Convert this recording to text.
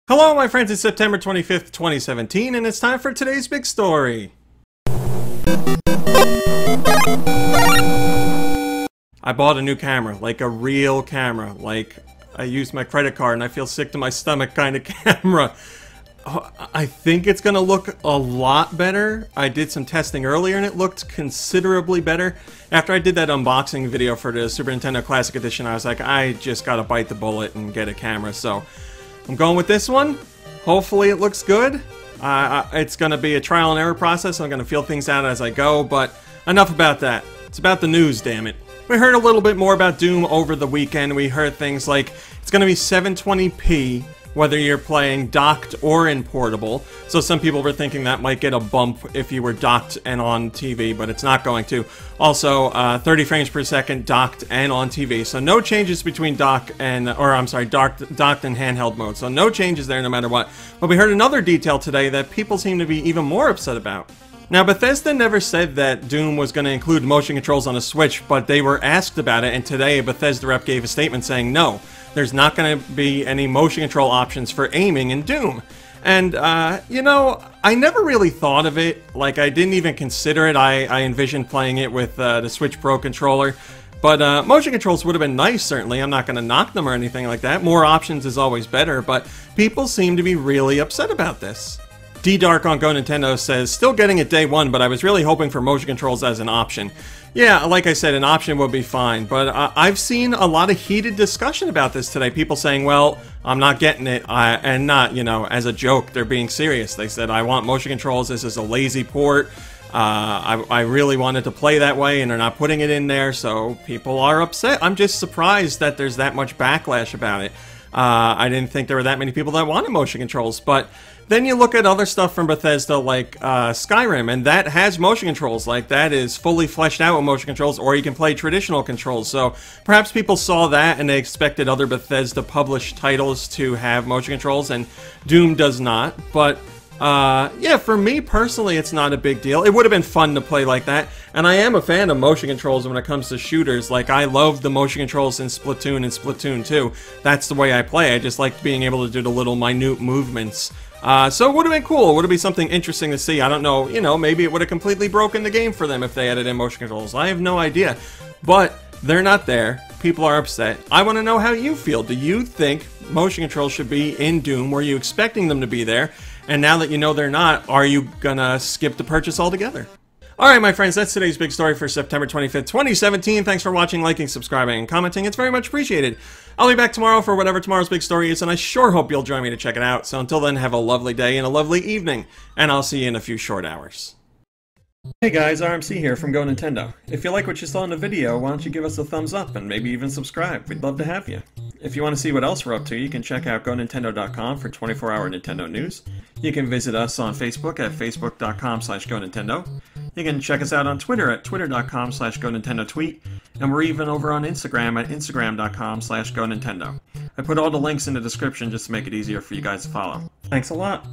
Hello, my friends, it's September 25th, 2017, and it's time for today's big story. I bought a new camera, like a real camera, like I used my credit card and I feel sick to my stomach kind of camera. I think it's gonna look a lot better. I did some testing earlier and it looked considerably better. After I did that unboxing video for the Super Nintendo Classic Edition, I was like, I just gotta bite the bullet and get a camera, so I'm going with this one. Hopefully it looks good. It's going to be a trial and error process. I'm going to feel things out as I go, but enough about that. It's about the news, damn it. We heard a little bit more about Doom over the weekend. We heard things like it's going to be 720p, whether you're playing docked or in portable. So some people were thinking that might get a bump if you were docked and on TV, but it's not going to. Also, 30 frames per second docked and on TV. So no changes between docked and docked and handheld mode. So no changes there no matter what. But we heard another detail today that people seem to be even more upset about. Now, Bethesda never said that Doom was going to include motion controls on a Switch, but they were asked about it, and today a Bethesda rep gave a statement saying no, there's not going to be any motion control options for aiming in Doom. And, you know, I never really thought of it. Like, I didn't even consider it. I envisioned playing it with the Switch Pro controller. But motion controls would have been nice, certainly. I'm not going to knock them or anything like that. More options is always better, but people seem to be really upset about this. D-Dark on Go Nintendo says, still getting it day one, but I was really hoping for motion controls as an option. Yeah, like I said, an option would be fine, but I've seen a lot of heated discussion about this today. People saying, well, I'm not getting it, and not, you know, as a joke, they're being serious. They said, I want motion controls, this is a lazy port. I really wanted to play that way, and they're not putting it in there, so people are upset. I'm just surprised that there's that much backlash about it. I didn't think there were that many people that wanted motion controls, but then you look at other stuff from Bethesda like Skyrim, and that has motion controls. Like, that is fully fleshed out with motion controls, or you can play traditional controls. So perhaps people saw that and they expected other Bethesda published titles to have motion controls, and Doom does not. But yeah, for me personally, it's not a big deal. It would have been fun to play like that, and I am a fan of motion controls when it comes to shooters. Like, I love the motion controls in Splatoon and Splatoon 2. That's the way I play. I just like being able to do the little minute movements. So it would have been cool. It would have been something interesting to see. I don't know, you know, maybe it would have completely broken the game for them if they added in motion controls. I have no idea. But they're not there. People are upset. I want to know how you feel. Do you think motion controls should be in Doom? Were you expecting them to be there? And now that you know they're not, are you gonna skip the purchase altogether? Alright, my friends, that's today's big story for September 25th, 2017. Thanks for watching, liking, subscribing, and commenting. It's very much appreciated. I'll be back tomorrow for whatever tomorrow's big story is, and I sure hope you'll join me to check it out. So until then, have a lovely day and a lovely evening, and I'll see you in a few short hours. Hey guys, RMC here from Go Nintendo. If you like what you saw in the video, why don't you give us a thumbs up and maybe even subscribe? We'd love to have you. If you want to see what else we're up to, you can check out GoNintendo.com for 24-hour Nintendo news. You can visit us on Facebook at Facebook.com/GoNintendo. You can check us out on Twitter at Twitter.com/GoNintendoTweet. And we're even over on Instagram at Instagram.com/GoNintendo. I put all the links in the description just to make it easier for you guys to follow. Thanks a lot.